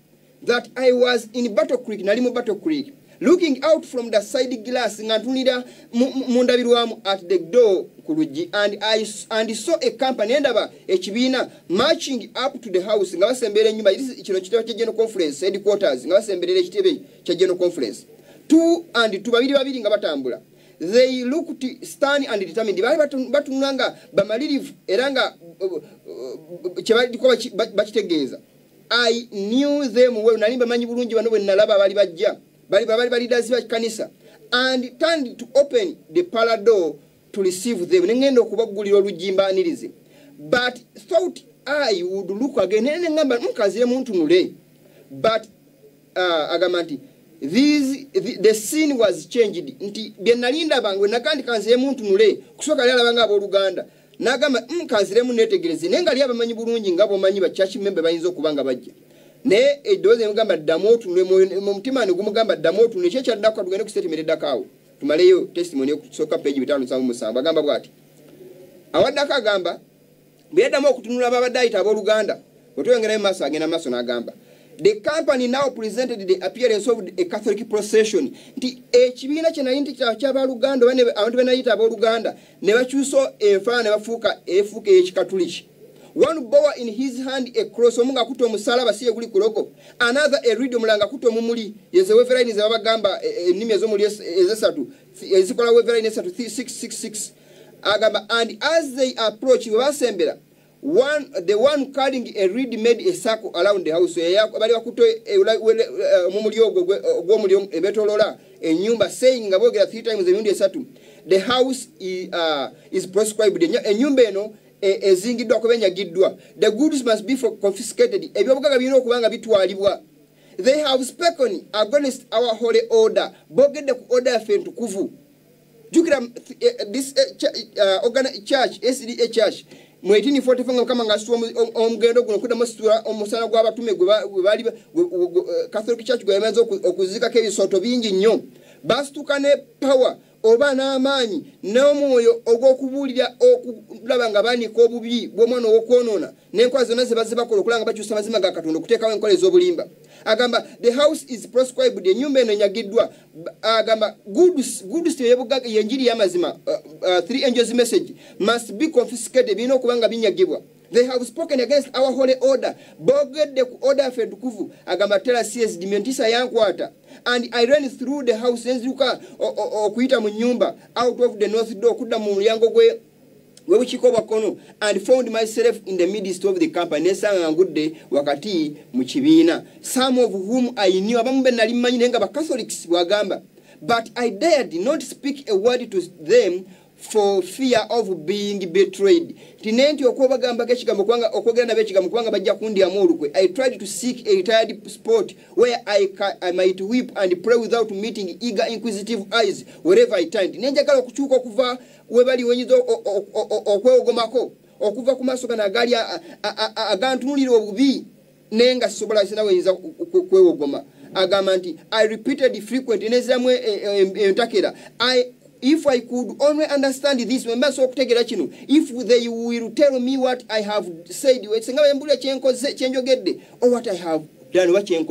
that I was in Battle Creek, nali mu Battle Creek, looking out from the side glass nga ntunira mu ndabirwamu at the door ku luggi, and saw a company, endaba ekibiina marching up to the house nga basemberera ennyumba. Kino kitebe kya General Conference headquarters, nga basemberera ekitebe kya General Conference. Two babiri nga batambula. They looked stern and determined. Bali batunula nga bamalirivu era nga kyebaliko bakitegeeza. I knew them well. Nali bamanyi bulungi bano bwe nalaba bali bajja. Bali leaders ba kanisa, and turned to open the parlor door to receive them. Nengenda okubagulira olugimbanirize. But thought I would look again. Nengamba mukazire muntu nule. But agamba nti the scene was changed. Nti bye nalinda bange nakandi kanzire muntu nule kusoka lala banga abooluganda. Nagamba mukazire munetegereze. Nengali abamanyi bulungi ngabo manyi ba church member bayinza okubanga bajja. Ne edoze mugamba damotu mu mutima ne gumugamba damotu ne kyecha ddako tugende ku statement eddakawo tumaleyo testimony okusoka page 577. Agamba bwati awaddako agamba byeddamu okutunula ababadayita abooluganda otwengerayo maaso agenda maaso n'agamba the company now presented the appearance of a Catholic procession. Nti ekibiina kye nali nti ky'abaluganda abantu benayita abooluganda ne bakyusa enfaana ne bafuuka efuuka ey'ekikatuliki. One bore in his hand a cross, omunga kuto omusalaba siye guli kulogo. Another a reed omulanga kuto omumuli. Yeze weverine ze babagamba ennimi ez'omuli ezesatu ezikola weverine esatu 666. Agamba, and as they approach basembera, the one carrying a reed made a circle around the house. Bali bakuto omumuli ogw'omuli ebetolola ennyumba, saying nga boogera 3 times emirundi esatu, the house is proscribed. Ennyumba eno ezingiddwa kubenyagiddwa. The goods must be confiscated. Ebyobugaga birina okubanga bitwalibwa. they have spoken against our holy order bogedde ku order yaffe entukuvu jukira this church SDA church mu 1845 kama ngasuwa omugendo guno kuda musura omusana gw'abatume gwe bali Catholic Church gwe yamaze okuzika ke bisoto bingi nnyo bastukane power oba n'amaanyi n'omwoyo ogw'okubulira okulaba nga banika obubi bw'omwana ow'okwonona n'enkola zonna ze bazibakola okulanga bakyusa amazima ga Katonda okuteekawo enkola ez'obulimba agamba the house is proscribed ennyumba eno enyagiddwa agamba good yebuga yenjiri y'amazima 3 angels message must be confiscated birina okuba nga binyagibwa. They have spoken against our holy order bogedde ku order yaffe entukuvu agamba tera seized mentisa yankwata and I ran through the house eziruka okuyita mu nyumba out of the north door kudda mu mulyango gwe webukiiko bwakono and found myself in the midst of the company nesanga ngudde wakati mu kibiina some of whom I knew abamu be nali mmanyi naye nga Catholics bwagamba but I dared not speak a word to them for fear of being betrayed. Tinenti okwobagamba kekigambo kwanga okwogera nabe ekigambo kwanga bajja kundyamu olukwe. I tried to seek a retired spot where I might weep and pray without meeting eager inquisitive eyes wherever I turned. Nenjagala okukyuka okuva webali wenyizo okwegomako okuva ku maaso gana agali agantunulira obubi nenga sisobola sina wenyiza kwewogoma agamba nti I repeated frequently nezamwe entakera if I could only understand this, if they will tell me what I have said, or what I have done, what you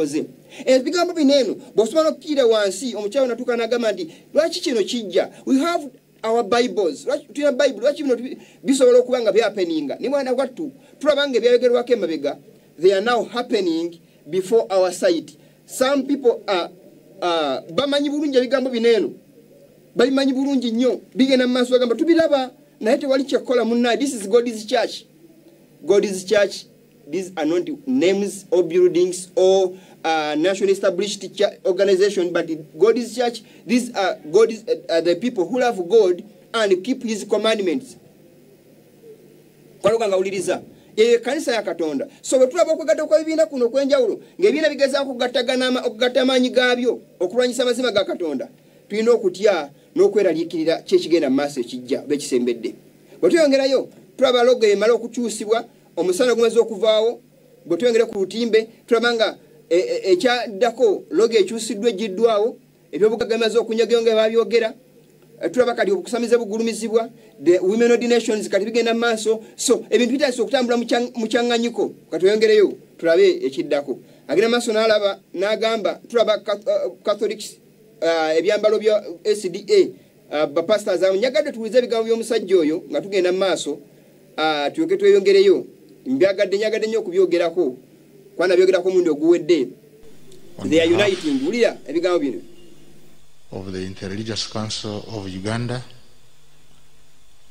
and become bineno, Bosmano Peter wansi, Omuchana Tukanagamanti, Rachino Chija, we have our Bibles, Bible, Bisolokuanga happening. Nimana what to Trabanga, they are now happening before our sight. Some people are Bamani Burunja Gambo Bineno. Bali manyi bulungi nnyo bigena maaso agamba tubiraba naye tewali kyakola munna. This is God's church. God's church. These are not names or buildings or national established organization, but God's church. These are the people who love God and keep His commandments. Kwaluganga uliriza kanisa ya Katonda. So bwetulaba okugata kwa bibiina kuno kwenjawulo ng'ebibiina bigezaako okugatta amaanyi gaabyo okulwanyisa amazima ga Katonda, tulina okutya n'okweraliikirira kyekigenda mu maaso ekijja bekisembedde. Bwe tuyongerayo tulaba logo emala okukyusibwa, omusana gumaze okuvaawo, bwe tuyongera ku lutimbe tulaba nga ekyaddako logo ekyusiddwa egiddwawo, ebyobugagga bimaze okunyagayo nga babyogera, tulaba kati obukusamiza bugulumizibwa, the women ordinations kati bigenda mu maaso. So ebintu bitandise okutambula mu kyaŋŋanyiko. Kati tuyongereyo tulabe ekiddako. Agenda maaso n'alaba n'agamba tulaba Catholics ebyambalo bya SDA bapastors nyagadde tuwulize ebigambo by'omusajja oyo nga tugenda mu maaso tuyoke tweyongereyo nyagadde nnyo okubyogerako kwana byogerako omundi oguwedde. They are uniting. Wulira ebigambo bino. Of the Interreligious Council of Uganda,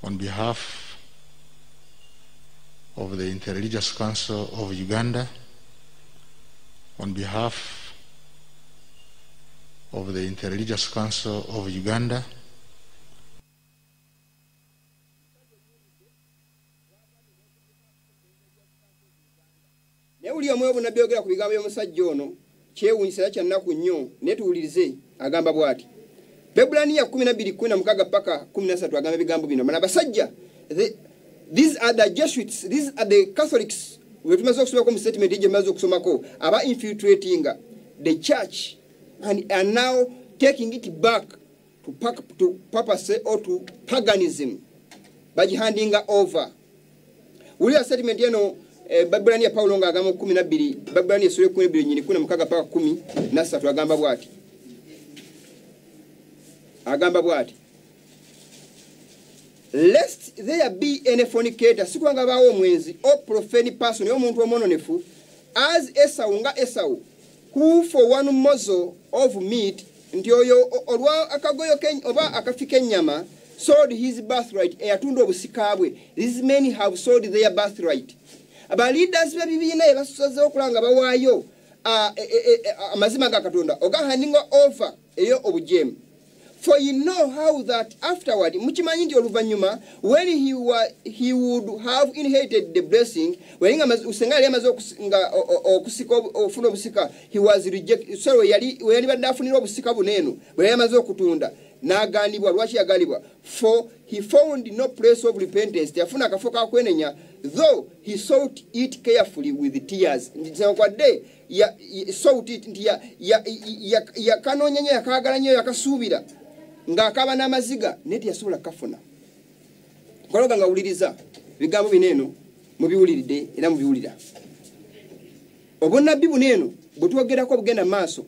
on behalf of the Interreligious Council of Uganda, on behalf of the Interreligious Council of Uganda, Neuli omwe nabyogera ku bigambo by'omusajja ono kyewuunyisa kyannaku nnyo naye tuwulirize agamba bw'ati. February 12:16 paka 13 agamba ebigambo bino. Mana basajja, these are the Jesuits, these are the Catholics. We tumaze okusomako mu statement ije maze okusomako aba infiltrating the church and are now taking it back to papacy or to paganism by handing over. Wulira statement yeno Babulani ya Paulo nga agamba 12 Babulani esule 12 nyini kuna mukaga paka 13 agamba bwati. Agamba bwati. Lest there be any fornicator, sikwanga bawo omwenzi or profane person omuntu omononefu as Esau who for one morsel of meat nti oyo olwa akagoyo oba akafika ennyama sold his birthright eyatunda obusikabwe. These men have sold their birthright. Aba leaders b'ebibiina ebasusaze okulanga bawaayo amazima ga Katonda ogahandinga over eyo obujemu. For you know how that afterward, muchimanyi nti oluvanyuma, when he would have inherited the blessing, when usenga yali amaze okusika ofuna obusika, he was rejected. So yali badde afunira obusika buneno, bwe yali amaze okutunda, n'aganibwa. Lwaki yaganibwa? For he found no place of repentance. Teyafuna akafo ka kwenenya, though he sought it carefully with tears. Ndikwadde sought it nti yakanonyenya yakagala nnyo yakasuubira ng'akaba n'amaziga neti yasobola kafuna. Kologa nga wuliriza bigambo bineeno mubiwuliridde era mubiwulira. Obonnabbi buneeno bwe twogerako bugenda maaso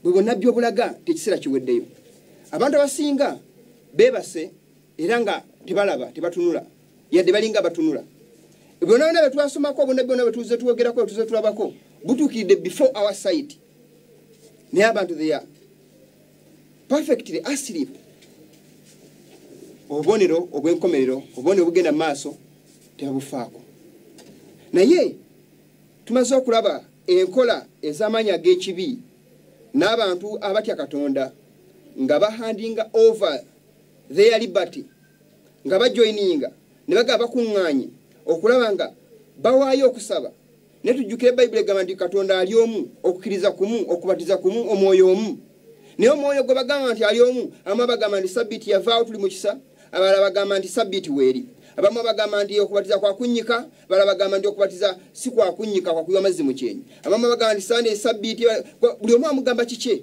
bwe bonnabbi obulaga tekiseera kiweddeyo. Abantu abasinga beebase era nga tebalaba tebatunula yadde balinga batunula. Byonna bwe twasomako obonnabbi bwonna bwe tuze twogerako bwe tuze tulabako butuukiridde before our sight. Naye abantu they are perfectly asleep. Obubonero obw'enkomerero obubonero bugenda maaso tebabufaako. Naye tumaze okulaba enkola ez'amaanyi ag'ekibi n'abantu abatya Katonda nga bahandinga over their liberty, nga bajoininga ne bagaba bakuŋŋaanye okulaba nga bawaayo okusaba. Ne tujjukira Bayibuli egamba nti Katonda ali omu, okukkiriza kumu, okubatiza kumu, omwoyo omu. Naye omwoyo gwe bagamba nti ali omu, abamu bagamba nti sabbiiti yavaawo tuli mu kisa, abalala bagamba nti sabbiiti weeri. Abamu bagamba nti okubatiza kwa kunnyika, abalala bagamba nti okubatiza si kwa kunnyika, kwa kuyiwa amazzi mu kyenyi. Abamu bagamba nti Sunday sabbiiti, buli omu amugamba kiki?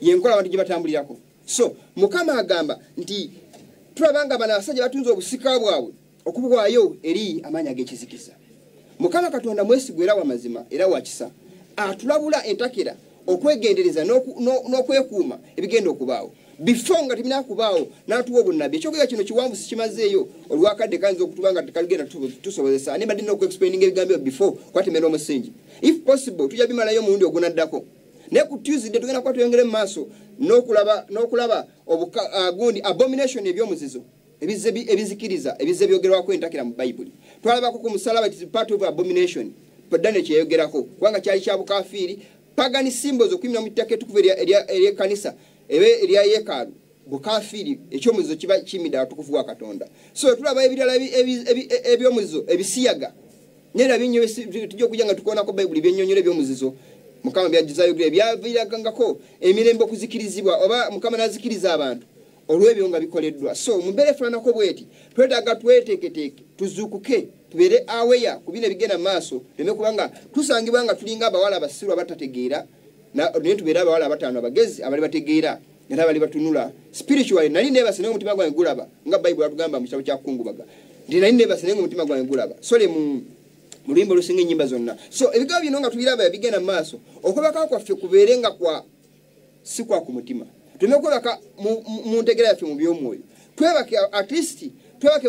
Yenkola abantu gye batambulirako. So Mukama agamba nti tulabanga bano abasajja batunze obusika bwabwe okubuwaayo eri amaanyi ag'ekizikiza. Mukama Katonda mwesigwa era wa mazima era wa kisa, atulabula entakera okwegendereza n'okwekuuma ebigenda okubaawo before nga tebina kubaawo n'atuwa obunnabbi. Ekyogera kino kiwanvu sikimazeeyo olwakadde kayinza okutuba nga tekaligenda tusobozesa ne badde n'okuexplaininga ebigambo ebyo before kwatemera omusingi. If possible tujja bimalayo omulundi ogunaddako. Ne ku Tuesday tugenda kuba tuyongere mu maaso n'okulaba gundi abomination ebyomuzizo ebizikiriza ebize byogerwako entakera mu Bayibuli. Twalabako ku musalaba it is part of abomination. Padane kyeyogerako kubanga kyali kya bukafiiri pagan symbols okwimira mu ttaka ettukuvu ery'ekkanisa erya yeekaalu bukafiiri ekyomuzizo kiba kimidde atukuvu wa Katonda. So tulaba ebirala ebyomuzizo ebisiyaga nera binyo tujja okujja nga tukoonako Bayibuli byennyonnyola ebyomuzizo Mukama byajjuzayo ebyaviiragangako emirembe okuzikirizibwa oba Mukama n'azikiriza abantu olw'ebyo nga bikoleddwa. So mumbeera efaananako bweti twetaaga tweteeketeeke tuzuukuke tubeere aweya ku bino ebigenda mu maaso tuleme kubanga tusangibwa nga tulinga abawala abasiru abatategeera naye tubeere abawala abataano abagezi abali bategeera era abali batunula spiritually. Nali neebase naye omutima gwange gulaba nga Bayibuli atugamba mu kitabo kya Kukungubaga nti nali neebase naye omutima gwange gulaba sole mu luyimba olusinga ennyimba zonna. So ebigambo bino nga tubiraba ebigenda mu maaso okwebaka kwaffe kubeere nga kwa si kwa ku mutima. Tuleme kwebaka mu ntegera yaffe mu by'omwoyo. Twebake at least twebake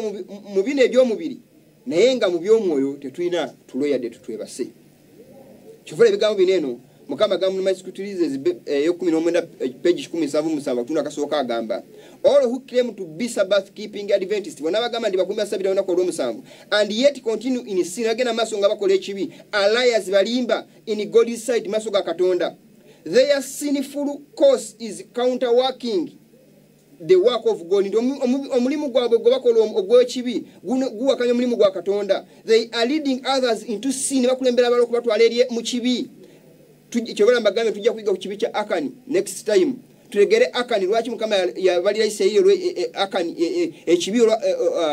mu bino eby'omubiri naye nga mu by'omwoyo tetulina tuloyadde tutwebase. Kivula ebigambo bino eno Mukama agamba mu Massachusetts y'okumin'omwenda page 17 tuna kasooka agamba all who claim to be Sabbath keeping Adventists bonna bagamba ndi bakumbi asabira olunaku olw'omusanvu and yet continue in sin agenda maaso nga bakola ekibi liars balimba in God's sight maaso ga Katonda. Their sinful course is counterworking the work of God. Omulimu gwabwe gwe bakola ogw'ekibi guwakanya omulimu gwa Katonda. They are leading others into sin bakulembera abalala okubatwala eri mu kibi. Kyobala mbagambe tujja kuyiga ku kibi kya Akani next time. Tulegere Akani lwaki Mukama yabalira Isirayiri Akani ekibi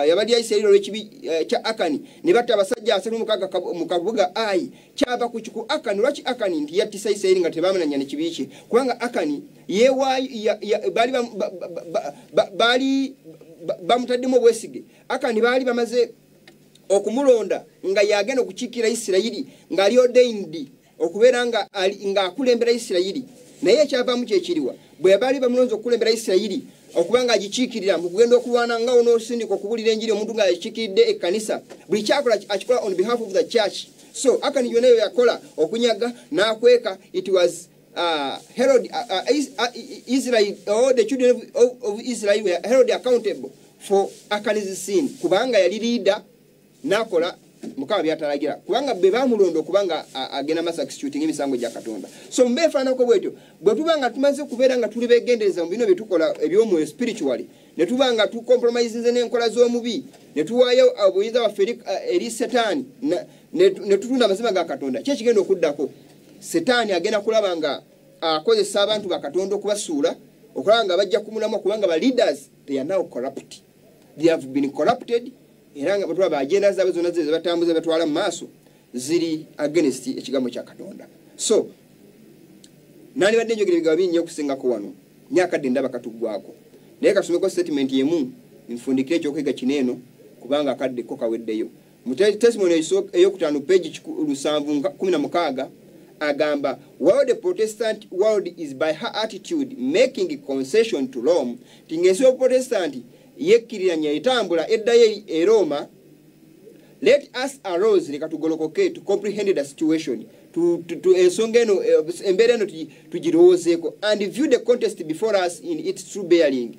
yabalira Isirayiri ekibi kya Akani ne batta abasajja 36 mu kabuga Ai kyava ku kiku Akani lwaki Akani ndi yattisa Isirayiri nga tebamanya ne kibi kye kubanga Akani bali bamutaddemu obwesige. Akani bali bamaze okumulonda nga yagenda okukiikira Isirayiri nga ali ordained okubeera nga akulembera Isirayiri naye ekyavaamu kyekiriwa bwe yabali bamulonze okulembera Isirayiri okubanga agikiikirira mu kugenda okulwana nga onoosindika okubulira enjiri omuntu nga agikiikiridde ekkanisa buli kyakola akikola on behalf of the church. So Akani yonna eyo yakola okunyaga n'akweka it was Herod Israel or the children of Israel were Herod accountable for Akani's sin kubanga yali leader n'akola mukama byatalagira kubanga be bamulondo kubanga agenda masa executing emisango gya Katonda so mbefana ko bwetyo bwe tubanga tumaze kubeera nga tuli begendereza mu bino byetukola ebyomu spiritually ne tubanga tu compromise n'enkola z'omubi ne tuwayo obuyinza baffe eri Setaani ne tutunda amazima ga Katonda kye kigenda okuddako Setaani agenda kulaba nga akozesa abantu ba Katonda okubasuula okulaba nga bajja kumulamu kubanga ba leaders they are now corrupt, they have been corrupted era nga batwala agenda zaabwe zonna ze batambuza batwala mu maaso ziri against ekigambo kya Katonda so nani badde njogera ebigambo bingi okusingako wano myaka dde ndaba katuggwako naye kasomeko statement yemu nfundikire ekyokwega kineeno kubanga akaddeko kaweddeyo mu testimony eyokutaano page 716 agamba while the Protestant world is by her attitude making concession to Rome tingensi o Protestant yekiriranya etambula eddayo e Roma let us arouse leka tugolokoke to comprehend the situation to ensonga eno embeera eno tugirowoozeeko and view the contest before us in its true bearing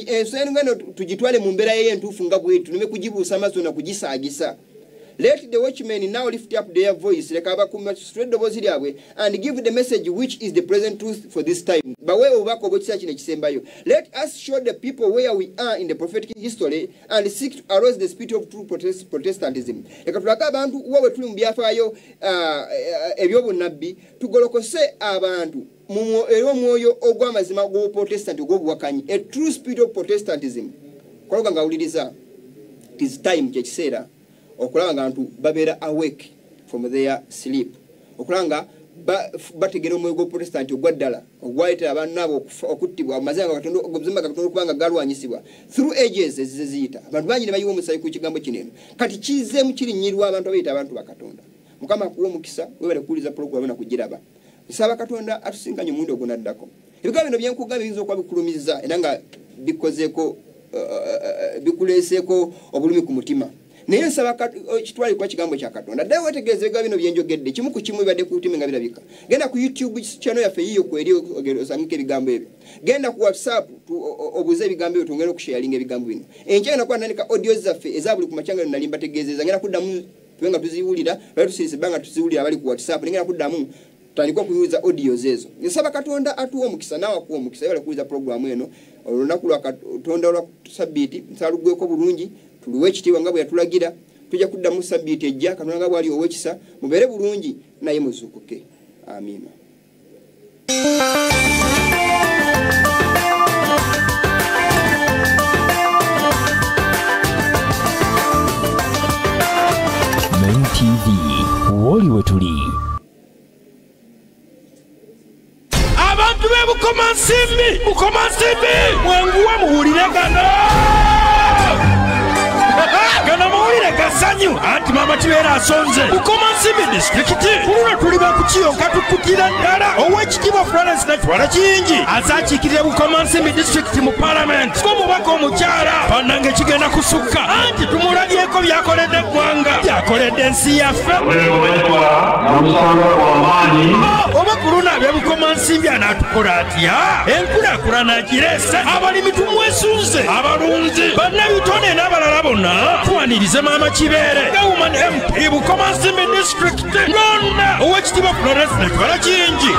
ensonga eno tugitwale mu mbeera y'entuufu nga bwetu tuleme kugibuusa amaaso na kugisaagisa. Let the watchmen now lift up their voice and give the message which is the present truth for this time. Let us show the people where we are in the prophetic history and seek to arouse the spirit of true Protestantism. A true spirit of Protestantism. It is time okulanga abantu babeera awake from their sleep okulanga bategera omwoyo gwa Protestant ogwaddala ogwaita abantu nabo okuttibwa amazanga Katonda oguzimba Katonda kubanga galwanyisibwa through ages eziziyita abantu bangi ne bayiwa omusayi ku kigambo kinene kati kizeemu kirinyirwa abantu abayita abantu ba Katonda mukama akuwa omukisa webale kuwuliza program na kugiraba nsaba Katonda atusinkanye omundi ogunaddako ebigambo bino byenkugamba biyinza okuba bikulumiza era nga bikozeeko bikuleeseeko obulumi ku mutima naye nsaba kitwali kwa kigambo kya Katonda ddayo wetegereze ebigambo bino byenjogedde kimu ku kimu ibadde ku timi nga birabika genda ku YouTube channel yaffe yiyo kweri osangike ebigambo ebyo genda ku WhatsApp obuze ebigambo ebyo tongera okusharinga ebigambo bino enkya nakuba nanika audio zaffe eza buli ku machanga nalimba tegeezeza ngenda kuddamu tuwenga tuziwulira lwa tusirisi banga tuziwulira abali ku WhatsApp ngenda kuddamu tandikwa kuyuza audio zezo nsaba Katonda atuwa omukisa nawe akuwa omukisa yabala kuliza program eno olunaku lwa Katonda lwa Sabbiiti nsalugweko bulungi tuluwe ekitiibwa nga bwe yatulagira tujja kuddamu Sabbiiti ejja Katonda nga bwali ow'ekisa mubeere bulungi naye muzuukuke amiina. Main TV woli wetuli abantu Bukomansimbi mwenguwa muwulire gano gano muwulire gasanyu anti mama kibeera asonze Bukomansimbi disitulikiti tuluna tuli bakukiyonka tukutira ddala ow'ekitiibwa Florence Natwala Kiyingi azakiikirira Bukomansimbi disitulikiti mu palamenti ng'omubaka omukyala bannange kigenda kusukka anti tumulabyeko byakoledde eggwanga byakoledde ensi yaffe oba kuluna abya Bukomansimbi anaatukola atya enkulaakulana agireese abalimi tumwesunze abalunzi bannabitone n'abalala bonna tuwanirize maama Kibeere Woman MP Bukomansimbi district lonna ow'ekitiibwa Florence Natwala Kiyingi